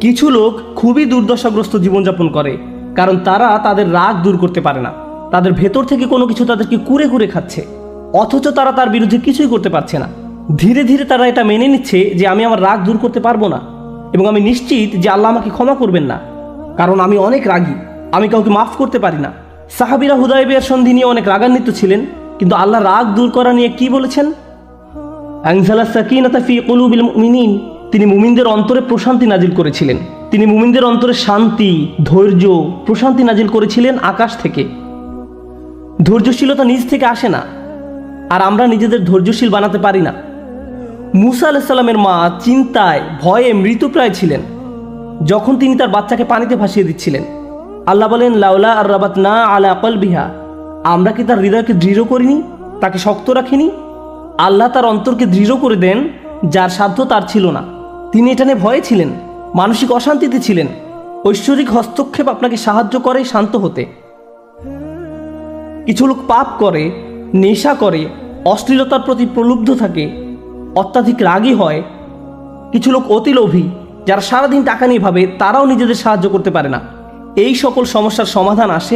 কিছু লোক খুবই দুর্দশাগ্রস্ত জীবনযাপন করে, কারণ তারা তাদের রাগ দূর করতে পারে না। তাদের ভেতর থেকে কোনো কিছু তাদেরকে কুরে কুরে খাচ্ছে, অথচ তারা তার বিরুদ্ধে কিছুই করতে পারছে না। ধীরে ধীরে তারা এটা মেনে নিচ্ছে যে আমি আমার রাগ দূর করতে পারবো না, এবং আমি নিশ্চিত যে আল্লাহ আমাকে ক্ষমা করবেন না, কারণ আমি অনেক রাগী, আমি কাউকে মাফ করতে পারি না। সাহাবীরা হুদায়বিয়ার সন্ধি নিয়ে অনেক রাগান্বিত ছিলেন, কিন্তু আল্লাহ রাগ দূর করা নিয়ে কি বলেছেন? আনজালা সাকিনাতা ফি কুলুবিল মুমিনিন, তিনি মুমিনদের অন্তরে প্রশান্তি নাজিল করেছিলেন। তিনি মুমিনদের অন্তরে শান্তি, ধৈর্য, প্রশান্তি নাজিল করেছিলেন আকাশ থেকে। ধৈর্যশীলতা নিজ থেকে আসে না, আর আমরা নিজেদের ধৈর্যশীল বানাতে পারি না। মুসা আলাইহিস সালামের মা চিন্তায় ভয়ে মৃতপ্রায় ছিলেন যখন তিনি তার বাচ্চাকে পানিতে ভাসিয়ে দিচ্ছিলেন। আল্লাহ বলেন, লাউলা আর রাবাতনা আলা কলবিহা, আমরা কি তার হৃদয়কে দৃঢ় করিনি, তাকে শক্ত রাখিনি? আল্লাহ তার অন্তরকে দৃঢ় করে দেন, যার সাধ্য তার ছিল না। তিনি এটা নিয়ে ভয়ে ছিলেন, মানসিক অশান্তিতে ছিলেন। ঐশ্বরিক হস্তক্ষেপ আপনাকে সাহায্য করে শান্ত হতে। কিছু লোক পাপ করে, নেশা করে, অশ্লীলতার প্রতি প্রলুব্ধ থাকে, অত্যাধিক রাগী হয়। কিছু লোক অতি লোভী, যারা সারাদিন টাকা নিয়ে ভাবে, তারাও নিজেদের সাহায্য করতে পারে না। এই সকল সমস্যার সমাধান আসে